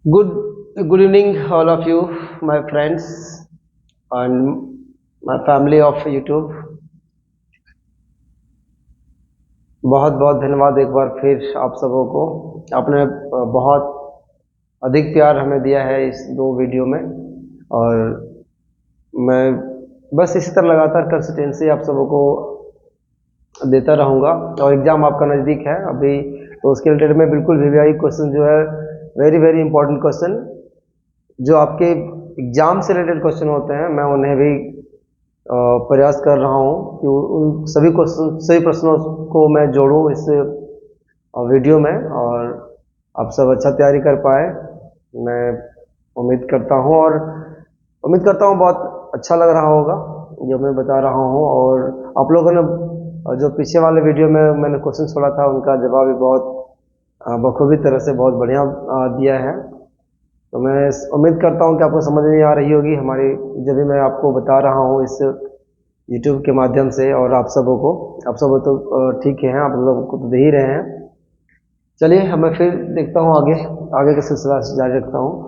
Good good evening, all of you, my friends and my family of YouTube. बहुत बहुत धन्यवाद एक बार फिर आप सबों को। आपने बहुत अधिक प्यार हमें दिया है इस दो वीडियो में, और मैं बस इसी तरह लगातार कंसिस्टेंसी आप सबों को देता रहूँगा। और एग्ज़ाम आपका नज़दीक है अभी, तो उसके रिलेटेड में बिल्कुल वीवीआई क्वेश्चन जो है वेरी वेरी इंपॉर्टेंट क्वेश्चन जो आपके एग्ज़ाम से रिलेटेड क्वेश्चन होते हैं, मैं उन्हें भी प्रयास कर रहा हूँ कि उन सभी प्रश्नों को मैं जोड़ूँ इस वीडियो में, और आप सब अच्छा तैयारी कर पाए। मैं उम्मीद करता हूँ, और उम्मीद करता हूँ बहुत अच्छा लग रहा होगा जो मैं बता रहा हूँ। और आप लोगों ने जो पीछे वाले वीडियो में मैंने क्वेश्चन छोड़ा था उनका जवाब भी बहुत बखूबी तरह से बहुत बढ़िया दिया है। तो मैं उम्मीद करता हूँ कि आपको समझ में आ रही होगी हमारी, जब भी मैं आपको बता रहा हूँ इस YouTube के माध्यम से। और आप सबों तो ठीक है, आप लोगों को तो दे ही रहे हैं। चलिए मैं फिर देखता हूँ आगे के सिलसिला जारी रखता हूँ।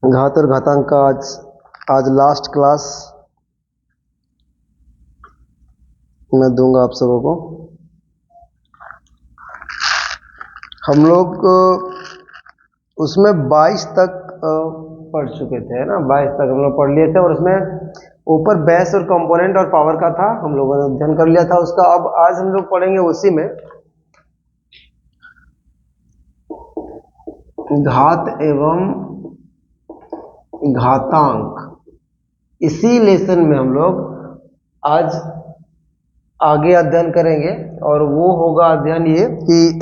घात और घातांक का आज लास्ट क्लास मैं दूंगा आप सबों को। हम लोग उसमें 22 तक पढ़ चुके थे, है ना। 22 तक हम लोग पढ़ लिए थे, और उसमें ऊपर बेस और कंपोनेंट और पावर का था, हम लोगों ने अध्ययन कर लिया था उसका। अब आज हम लोग पढ़ेंगे उसी में घात एवं घातांक। इसी लेसन में हम लोग आज आगे अध्ययन करेंगे, और वो होगा अध्ययन ये कि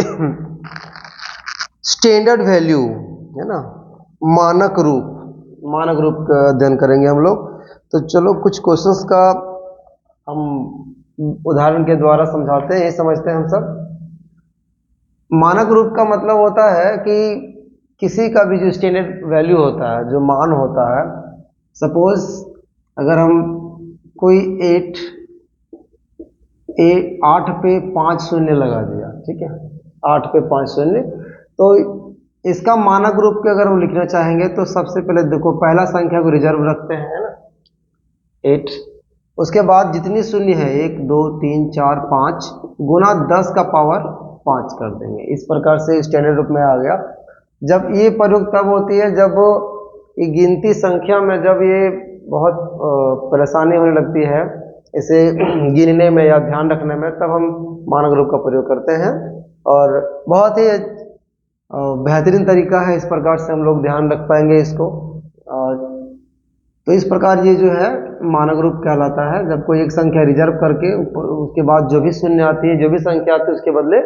स्टैंडर्ड वैल्यू, है ना, मानक रूप का अध्ययन करेंगे हम लोग। तो चलो कुछ क्वेश्चंस का हम उदाहरण के द्वारा समझाते हैं, ये समझते हैं हम सब। मानक रूप का मतलब होता है कि किसी का भी जो स्टैंडर्ड वैल्यू होता है, जो मान होता है, सपोज अगर हम कोई 8 पे 5 शून्य लगा दिया, ठीक है, 8 पे 5 शून्य, तो इसका मानक रूप के अगर हम लिखना चाहेंगे तो सबसे पहले देखो पहला संख्या को रिजर्व रखते हैं, है ना, 8। उसके बाद जितनी शून्य है 1 2 3 4 5 गुना 10 का पावर 5 कर देंगे। इस प्रकार से स्टैंडर्ड रूप में आ गया। जब ये प्रयोग तब होती है जब ये गिनती संख्या में जब ये बहुत परेशानी होने लगती है इसे गिनने में या ध्यान रखने में, तब हम मानक रूप का प्रयोग करते हैं। और बहुत ही बेहतरीन तरीका है, इस प्रकार से हम लोग ध्यान रख पाएंगे इसको। तो इस प्रकार ये जो है मानक रूप कहलाता है, जब कोई एक संख्या रिजर्व करके उसके बाद जो भी शून्य आती है, जो भी संख्या आती है, उसके बदले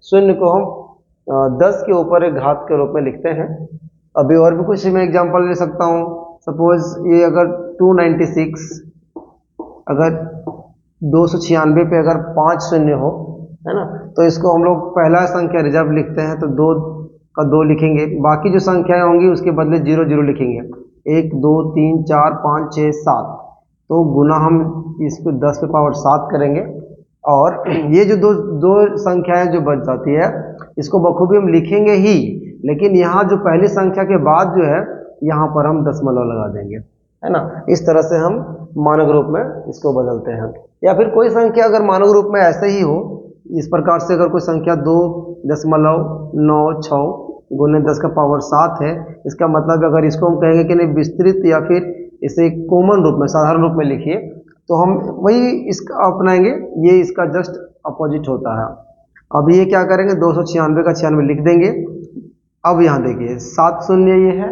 शून्य को हम 10 के ऊपर एक घात के रूप में लिखते हैं। अभी और भी कुछ मैं एग्जांपल ले सकता हूँ। सपोज ये अगर 296, अगर 296 पे अगर 5 शून्य हो, है ना, तो इसको हम लोग पहला संख्या रिजर्व लिखते हैं तो 2 का 2 लिखेंगे, बाकी जो संख्याएं होंगी उसके बदले 0 0 लिखेंगे। 1 2 3 4 5 6 7, तो गुना हम इसको 10 पे पावर 7 करेंगे। और ये जो दो संख्याएं जो बच जाती है इसको बखूबी हम लिखेंगे ही, लेकिन यहाँ जो पहली संख्या के बाद जो है यहाँ पर हम दशमलव लगा देंगे, है ना। इस तरह से हम मानक रूप में इसको बदलते हैं। या फिर कोई संख्या अगर मानक रूप में ऐसे ही हो, इस प्रकार से अगर कोई संख्या 2.96 गुने 10 का पावर 7 है, इसका मतलब अगर इसको हम कहेंगे कि नहीं विस्तृत या फिर इसे कॉमन रूप में, साधारण रूप में लिखिए, तो हम वही इसका अपनाएंगे। ये इसका जस्ट अपोजिट होता है। अब ये क्या करेंगे, 296 का 96 लिख देंगे। अब यहाँ देखिए 7 शून्य ये है,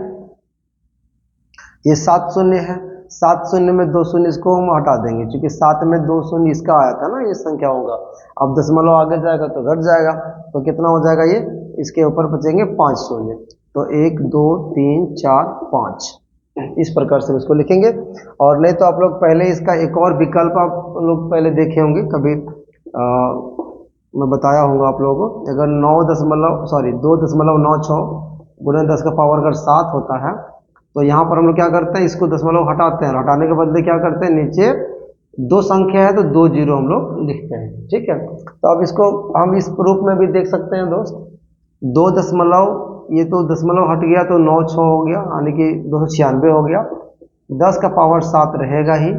ये 7 शून्य है, 7 शून्य में 2 शून्य इसको हम हटा देंगे, क्योंकि 7 में 2 शून्य इसका आया था ना, ये संख्या होगा। अब दशमलव आगे जाएगा तो घट जाएगा, तो कितना हो जाएगा, ये इसके ऊपर बचेंगे 5 शून्य। तो 1 2 3 4 5, इस प्रकार से इसको लिखेंगे। और नहीं तो आप लोग पहले इसका एक और विकल्प आप लोग पहले देखे होंगे कभी, मैं बताया होगा आप लोगों को। अगर 2.96 गुणे 10 का पावर अगर 7 होता है, तो यहाँ पर हम लोग क्या करते हैं, इसको दशमलव हटाते हैं, हटाने के बदले क्या करते हैं, नीचे 2 संख्या है तो 2 0 हम लोग लिखते हैं, ठीक है। तो अब इसको हम इस रूप में भी देख सकते हैं दोस्त, 2 दशमलव ये तो दशमलव हट गया तो 9 6 हो गया, यानी कि 296 हो गया। 10 का पावर 7 रहेगा ही।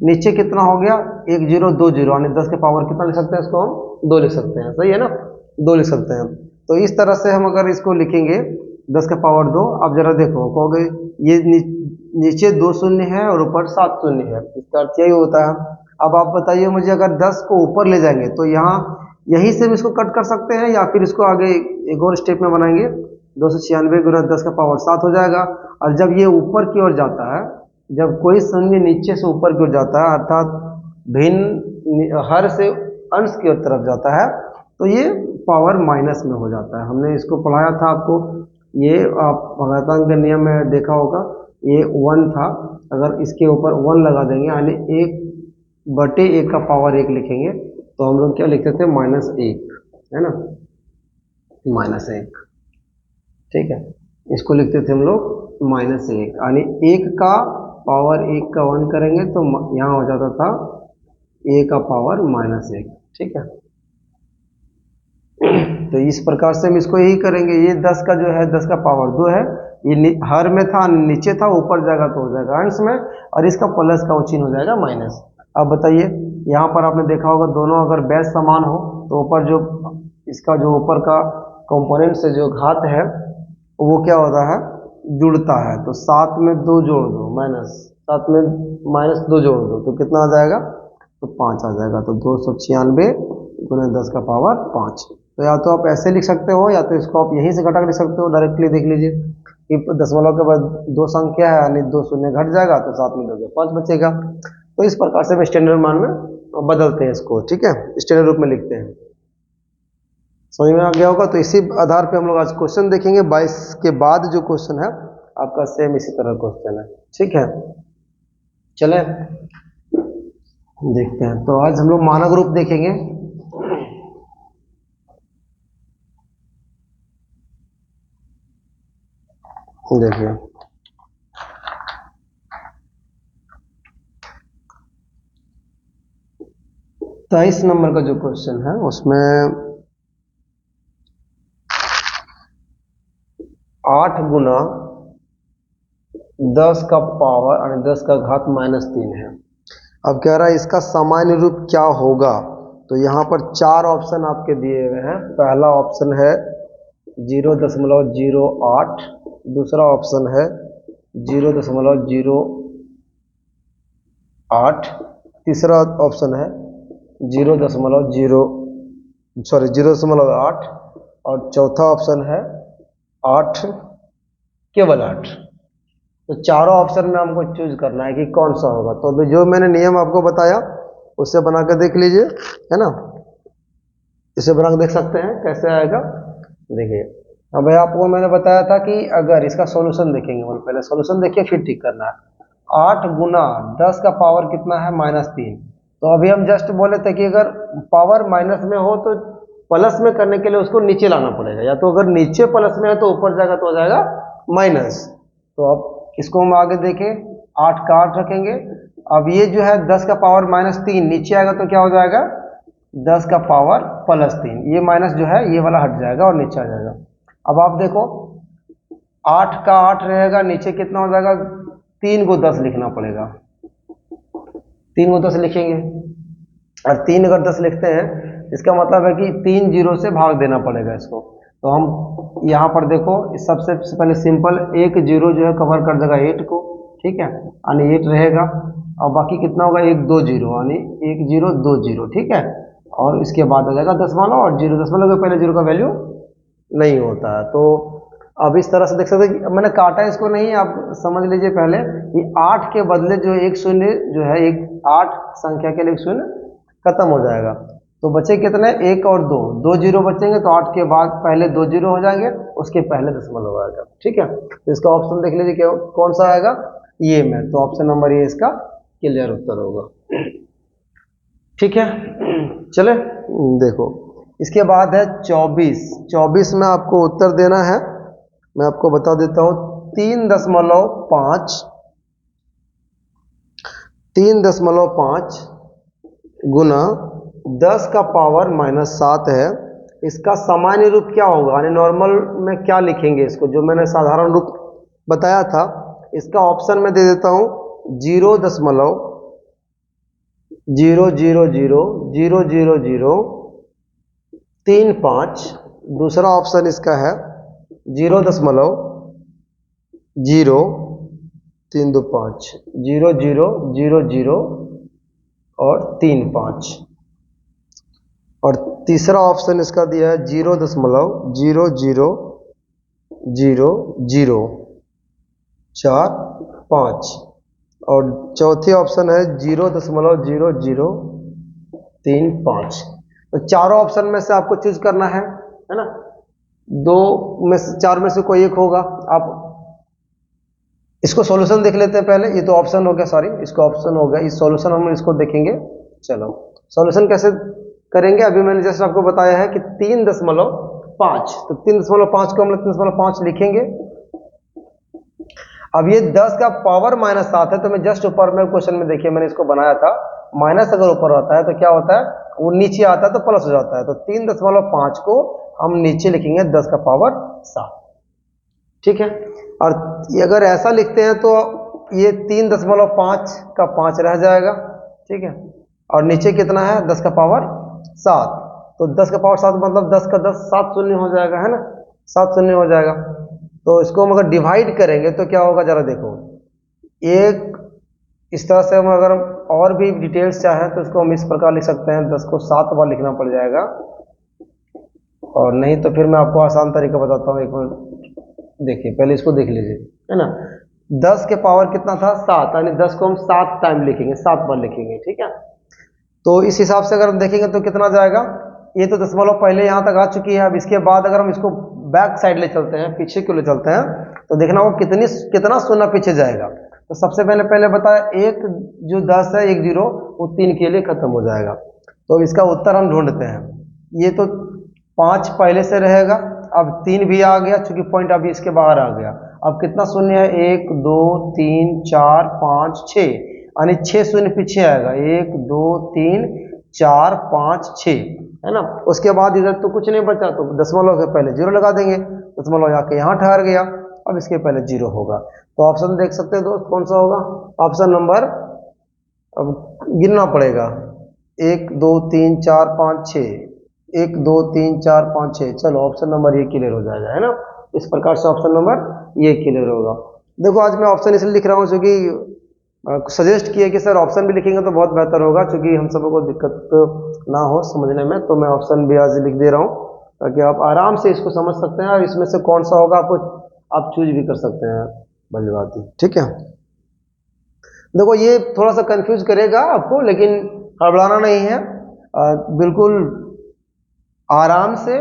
नीचे कितना हो गया, 1 0 2 0, यानी 10 के पावर कितना लिख सकते हैं इसको हम 2 लिख सकते हैं, सही है ना, 2 लिख सकते हैं। तो इस तरह से हम अगर इसको लिखेंगे 10 का पावर 2, अब जरा देखो कहोगे ये नीचे 2 शून्य है और ऊपर 7 शून्य है, इसका अर्थ यही होता है। अब आप बताइए मुझे, अगर 10 को ऊपर ले जाएंगे तो यहाँ यहीं से भी इसको कट कर सकते हैं, या फिर इसको आगे एक और स्टेप में बनाएंगे, 296 गुना 10 का पावर 7 हो जाएगा। और जब ये ऊपर की ओर जाता है, जब कोई शून्य नीचे से ऊपर की ओर जाता है, अर्थात भिन्न हर से अंश की ओर तरफ जाता है, तो ये पावर माइनस में हो जाता है। हमने इसको पढ़ाया था आपको, ये आप घातांक के नियम में देखा होगा, ये 1 था, अगर इसके ऊपर 1 लगा देंगे यानी 1/1 का पावर 1 लिखेंगे, तो हम लोग क्या लिखते थे, -1, है ना, -1, ठीक है, इसको लिखते थे हम लोग -1, यानी 1 का पावर 1 का 1 करेंगे तो यहाँ हो जाता था a का पावर -1, ठीक है। तो इस प्रकार से हम इसको यही करेंगे। ये 10 का जो है 10 का पावर 2 है, ये हर में था, नीचे था, ऊपर जाएगा तो हो जाएगा अंश में, और इसका प्लस का चिन्ह हो जाएगा माइनस। अब बताइए, यहाँ पर आपने देखा होगा दोनों अगर बेस समान हो तो ऊपर जो इसका जो ऊपर का कंपोनेंट से जो घात है वो क्या होता है, जुड़ता है। तो 7 में 2 जोड़ दो, -7 में -2 जोड़ दो तो कितना आ जाएगा, तो 5 आ जाएगा। तो 296 गुना 10 का पावर 5। तो या तो आप ऐसे लिख सकते हो, या तो इसको आप यहीं से घटा कर लिख सकते हो, डायरेक्टली देख लीजिए कि दशमलव के बाद 2 संख्या है, यानी 2 शून्य घट जाएगा तो 7 में 2 5 बचेगा। तो इस प्रकार से हम स्टैंडर्ड मान में बदलते हैं इसको, ठीक है, स्टैंडर्ड रूप में लिखते हैं। समझ में आ गया होगा। तो इसी आधार पे हम लोग आज क्वेश्चन देखेंगे। 22 के बाद जो क्वेश्चन है आपका सेम इसी तरह क्वेश्चन है, ठीक है। चले देखते हैं। तो आज हम लोग मानक रूप देखेंगे। देखिए, तो 23 नंबर का जो क्वेश्चन है उसमें 8 गुना 10 का पावर यानी 10 का घात -3 है। अब कह रहा है इसका सामान्य रूप क्या होगा। तो यहाँ पर 4 ऑप्शन आपके दिए हुए हैं। पहला ऑप्शन है 0.08, दूसरा ऑप्शन है 0.08, तीसरा ऑप्शन है 0.8, और चौथा ऑप्शन है 8, केवल 8। तो चारों ऑप्शन में हमको चूज करना है कि कौन सा होगा। तो अभी जो मैंने नियम आपको बताया उससे बना कर देख लीजिए, है ना, इसे बना कर देख सकते हैं कैसे आएगा। देखिए, अब आपको मैंने बताया था कि अगर इसका सॉल्यूशन देखेंगे, पहले सॉल्यूशन देखिए फिर ठीक करना है। 8 गुना 10 का पावर कितना है, -3। तो अभी हम जस्ट बोले थे कि अगर पावर माइनस में हो तो प्लस में करने के लिए उसको नीचे लाना पड़ेगा, या तो अगर नीचे प्लस में है तो ऊपर जाएगा तो हो जाएगा माइनस। तो अब इसको हम आगे देखें, 8 का 8 रखेंगे। अब ये जो है 10 का पावर -3 नीचे आएगा तो क्या हो जाएगा, 10 का पावर +3। ये माइनस जो है ये वाला हट जाएगा और नीचे आ जाएगा। अब आप देखो 8 का 8 रहेगा, नीचे कितना हो जाएगा, 3 को 10 लिखना पड़ेगा। 3 को 10 लिखेंगे, और 3 अगर 10 लिखते हैं इसका मतलब है कि 3 जीरो से भाग देना पड़ेगा इसको। तो हम यहाँ पर देखो, सबसे पहले सिंपल 1 0 जो है कवर कर देगा 8 को, ठीक है, यानी 8 रहेगा। और बाकी कितना होगा, 1 2 0, यानी 1 0 2 0, ठीक है। और इसके बाद आ जाएगा दशमलव, और 0 दशमलव के पहले 0 का वैल्यू नहीं होता है। तो अब इस तरह से देख सकते हैं, मैंने काटा इसको नहीं, आप समझ लीजिए पहले कि 8 के बदले जो 1 शून्य जो है, 8 संख्या के लिए 1 शून्य खत्म हो जाएगा। तो बचे कितने, 1 और 2, 2 जीरो बचेंगे। तो 8 के बाद पहले 2 जीरो हो जाएंगे, उसके पहले दशमलव आएगा, ठीक है। तो इसका ऑप्शन देख लीजिए कौन सा आएगा, ये में। तो ऑप्शन नंबर ये इसका क्लियर उत्तर होगा, ठीक है। चले देखो, इसके बाद है 24 में आपको उत्तर देना है। मैं आपको बता देता हूं, 3.5 गुना 10 का पावर -7 है, इसका सामान्य रूप क्या होगा, यानी नॉर्मल में क्या लिखेंगे इसको, जो मैंने साधारण रूप बताया था। इसका ऑप्शन में दे देता हूं 0.0000035। दूसरा ऑप्शन इसका है 0.0325, 0.000 और 35। और तीसरा ऑप्शन इसका दिया है 0.00045। और चौथे ऑप्शन है 0.0035। तो चारों ऑप्शन में से आपको चूज करना है ना। दो में से, चार में से कोई एक होगा। आप इसको सॉल्यूशन देख लेते हैं पहले। ये तो ऑप्शन हो गया, सॉरी, इसको ऑप्शन हो गया। इस सॉल्यूशन हम इसको देखेंगे। चलो सॉल्यूशन कैसे करेंगे, अभी मैंने जस्ट आपको बताया है कि 3.5, तो 3.5 को हम लोग 3.5 लिखेंगे। अब ये 10 का पावर -7 है, तो मैं जस्ट ऊपर में क्वेश्चन में देखिए मैंने इसको बनाया था, माइनस अगर ऊपर होता है तो क्या होता है, वो नीचे आता है तो प्लस हो जाता है। तो 3.5 को हम नीचे लिखेंगे 10 का पावर 7, ठीक है। और अगर ऐसा लिखते हैं तो ये 3.5 का 5 रह जाएगा, ठीक है। और नीचे कितना है, 10 का पावर 7। तो 10 का पावर 7 मतलब 10 का 10, 7 शून्य हो जाएगा, है ना, 7 शून्य हो जाएगा। तो इसको हम अगर डिवाइड करेंगे तो क्या होगा, जरा देखो। एक इस तरह से हम अगर और भी डिटेल्स चाहें तो इसको हम इस प्रकार लिख सकते हैं, 10 को 7 बार लिखना पड़ जाएगा। और नहीं तो फिर मैं आपको आसान तरीका बताता हूँ, एक मिनट देखिए, पहले इसको देख लीजिए, है ना। 10 के पावर कितना था, 7, यानी 10 को हम 7 टाइम लिखेंगे, 7 बार लिखेंगे, ठीक है। तो इस हिसाब से अगर हम देखेंगे तो कितना जाएगा, ये तो दशमलव पहले यहाँ तक आ चुकी है। अब इसके बाद अगर हम इसको बैक साइड ले चलते हैं, पीछे क्यों ले चलते हैं, तो देखना वो कितना शून्य पीछे जाएगा। तो सबसे पहले बताया, एक जो 10 है, 1 0, वो 3 के लिए खत्म हो जाएगा। तो इसका उत्तर हम ढूंढते हैं। ये तो 5 पहले से रहेगा, अब 3 भी आ गया, चूंकि पॉइंट अभी इसके बाहर आ गया। अब कितना शून्य है, 1 2 3 4 5 6, यानी 6 शून्य पीछे आएगा, 1 2 3 4 5 6, है ना। उसके बाद इधर तो कुछ नहीं बचा, तो दशमलव के पहले 0 लगा देंगे, दशमलव आके यहाँ ठहर गया, अब इसके पहले 0 होगा। तो ऑप्शन देख सकते हैं दोस्त, कौन सा होगा, ऑप्शन नंबर, अब गिनना पड़ेगा, 1 2 3 4 5 6, 1 2 3 4 5 6। चलो ऑप्शन नंबर ये क्लियर हो जाएगा, है ना। इस प्रकार से ऑप्शन नंबर ये क्लियर होगा। देखो आज मैं ऑप्शन इसलिए लिख रहा हूँ क्योंकि सजेस्ट किया कि सर ऑप्शन भी लिखेंगे तो बहुत बेहतर होगा, क्योंकि हम सबको को दिक्कत ना हो समझने में। तो मैं ऑप्शन भी आज लिख दे रहा हूँ ताकि आप आराम से इसको समझ सकते हैं, और इसमें से कौन सा होगा आपको आप चूज भी कर सकते हैं, भली बात है, ठीक है। देखो ये थोड़ा सा कंफ्यूज करेगा आपको, लेकिन हड़बड़ाना नहीं है। बिल्कुल आराम से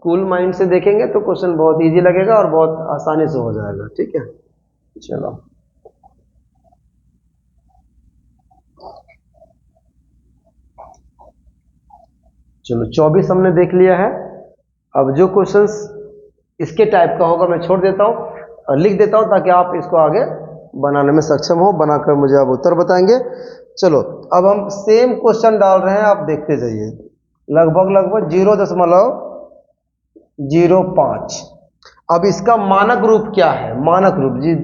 कूल माइंड से देखेंगे तो क्वेश्चन बहुत इजी लगेगा और बहुत आसानी से हो जाएगा, ठीक है। चलो चलो 24 हमने देख लिया है। अब जो क्वेश्चंस इसके टाइप का होगा मैं छोड़ देता हूँ और लिख देता हूँ, ताकि आप इसको आगे बनाने में सक्षम हो, बनाकर मुझे आप उत्तर बताएंगे। चलो अब हम सेम क्वेश्चन डाल रहे हैं, आप देखते जाइए। लगभग 0.05। अब इसका मानक रूप क्या है, मानक रूप जी,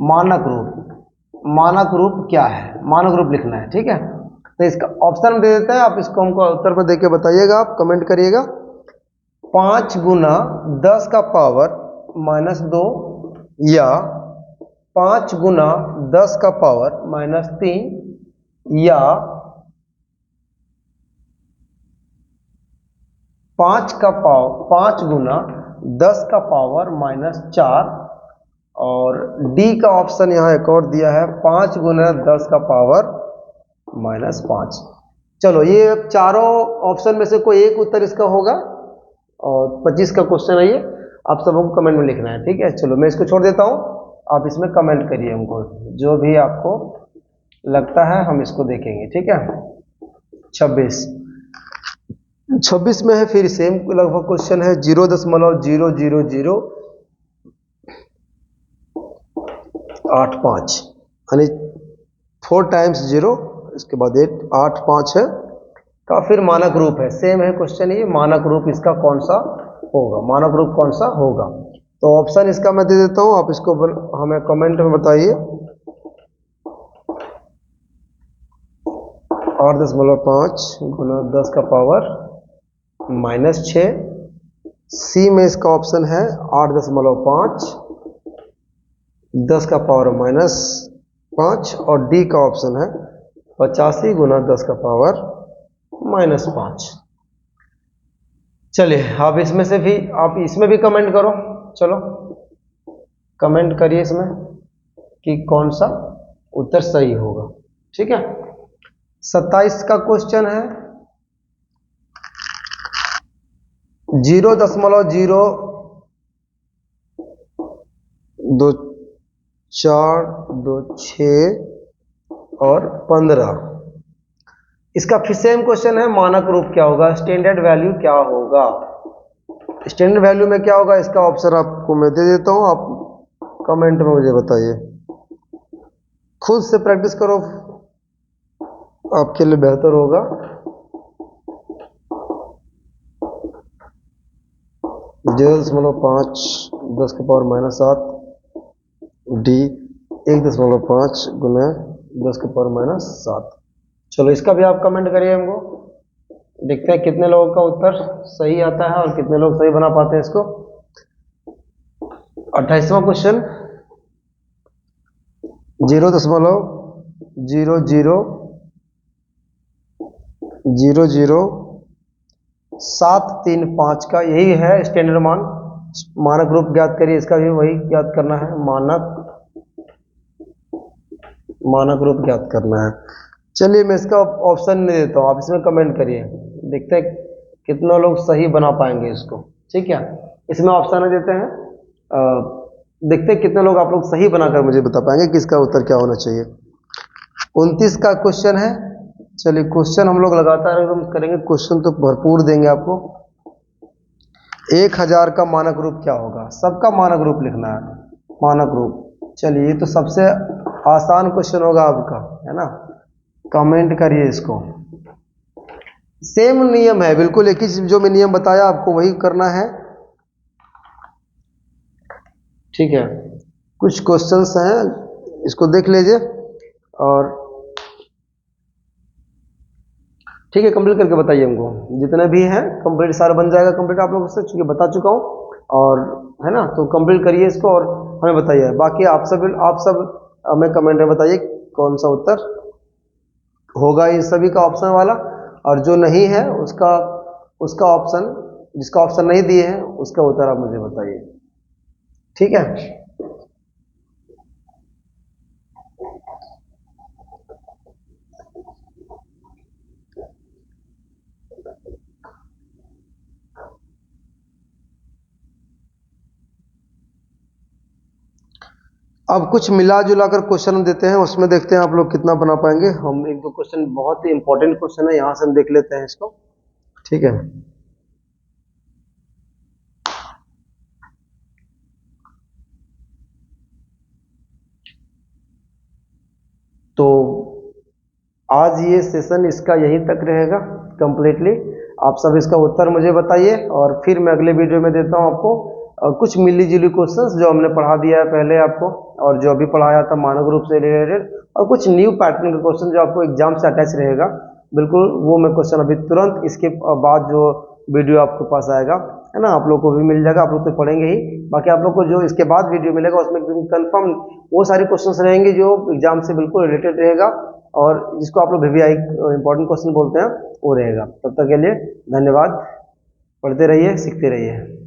मानक रूप क्या है, मानक रूप लिखना है, ठीक है। तो इसका ऑप्शन दे देते हैं, आप इसको हमको उत्तर पर देके बताइएगा, आप कमेंट करिएगा। 5 गुना 10 का पावर -2, या 5 गुना 10 का पावर -3, या 5 गुना 10 का पावर -4, और डी का ऑप्शन यहाँ एक और दिया है, 5 गुना 10 का पावर -5। चलो ये चारों ऑप्शन में से कोई एक उत्तर इसका होगा, और 25 का क्वेश्चन है ये, आप सबको कमेंट में लिखना है, ठीक है। चलो मैं इसको छोड़ देता हूँ, आप इसमें कमेंट करिए, हमको जो भी आपको लगता है हम इसको देखेंगे, ठीक है। 26 में है, फिर सेम लगभग क्वेश्चन है, 0.0085, यानी 4 टाइम्स 0, इसके बाद 8 5 है का फिर मानक रूप है, सेम है क्वेश्चन, ये मानक रूप इसका कौन सा होगा, मानक रूप कौन सा होगा। तो ऑप्शन इसका मैं दे देता हूं, आप इसको हमें कमेंट में बताइए। 8.5 गुना 10 का पावर -6। सी में इसका ऑप्शन है 8.5 10 का पावर -5 और डी का ऑप्शन है 85 गुना 10 का पावर -5। चलिए आप इसमें से भी, आप इसमें भी कमेंट करो, चलो कमेंट करिए इसमें कि कौन सा उत्तर सही होगा। ठीक है, 27 का क्वेश्चन है 0.02426 और 15। इसका फिर सेम क्वेश्चन है, मानक रूप क्या होगा, स्टैंडर्ड वैल्यू क्या होगा। स्टैंडर्ड वैल्यू में क्या होगा, इसका ऑप्शन आपको मैं दे देता हूं, आप कमेंट में मुझे बताइए। खुद से प्रैक्टिस करो, आपके लिए बेहतर होगा। 0.5 10 का पावर -7 डी 1.5 गुना 10 का पावर -7। चलो इसका भी आप कमेंट करिए हमको, देखते हैं कितने लोगों का उत्तर सही आता है और कितने लोग सही बना पाते हैं इसको। 28वां क्वेश्चन 0.0000735 का यही है स्टैंडर्ड मान। मानक रूप ज्ञात करिए, इसका भी वही ज्ञात करना है, मानक रूप ज्ञात करना है। चलिए मैं इसका ऑप्शन नहीं देता हूँ, आप इसमें कमेंट करिए, देखते हैं कितना लोग सही बना पाएंगे इसको। ठीक है, इसमें ऑप्शन देते हैं, देखते हैं कितने लोग आप लोग सही बनाकर मुझे बता पाएंगे कि इसका उत्तर क्या होना चाहिए। 29 का क्वेश्चन है, चलिए क्वेश्चन हम लोग लगातार एकदम करेंगे, क्वेश्चन तो भरपूर देंगे आपको। 1000 का मानक रूप क्या होगा, सबका मानक रूप लिखना है, मानक रूप। चलिए ये तो सबसे आसान क्वेश्चन होगा आपका, है ना, कमेंट करिए इसको। सेम नियम है बिल्कुल, एक ही जो मैं नियम बताया आपको वही करना है। ठीक है, कुछ क्वेश्चंस हैं, इसको देख लीजिए और ठीक है कंप्लीट करके बताइए हमको, जितने भी हैं कंप्लीट सारा बन जाएगा कंप्लीट, आप लोगों से चूंकि बता चुका हूँ और है ना, तो कंप्लीट करिए इसको और हमें बताइए। बाकी आप सब हमें कमेंट में बताइए कौन सा उत्तर होगा इन सभी का ऑप्शन वाला, और जो नहीं है उसका ऑप्शन, जिसका ऑप्शन नहीं दिए हैं उसका उत्तर आप मुझे बताइए। ठीक है, अब कुछ मिला जुला कर क्वेश्चन देते हैं, उसमें देखते हैं आप लोग कितना बना पाएंगे। हम एक दो क्वेश्चन, बहुत ही इंपॉर्टेंट क्वेश्चन है, यहां से हम देख लेते हैं इसको। ठीक है, तो आज ये सेशन इसका यहीं तक रहेगा कंप्लीटली। आप सब इसका उत्तर मुझे बताइए और फिर मैं अगले वीडियो में देता हूं आपको कुछ मिली जुली क्वेश्चंस जो हमने पढ़ा दिया है पहले आपको, और जो अभी पढ़ाया था मानक रूप से रिलेटेड, और कुछ न्यू पैटर्न का क्वेश्चन जो आपको एग्जाम से अटैच रहेगा, बिल्कुल वो मैं क्वेश्चन अभी तुरंत इसके बाद जो वीडियो आपके पास आएगा, है ना, आप लोग को भी मिल जाएगा, आप लोग तो पढ़ेंगे ही। बाकी आप लोग को जो इसके बाद वीडियो मिलेगा उसमें कंफर्म वो सारे क्वेश्चंस रहेंगे जो एग्जाम से बिल्कुल रिलेटेड रहेगा, और जिसको आप लोग VVI इंपॉर्टेंट क्वेश्चन बोलते हैं वो रहेगा। तब तक के लिए धन्यवाद, पढ़ते रहिए, सीखते रहिए।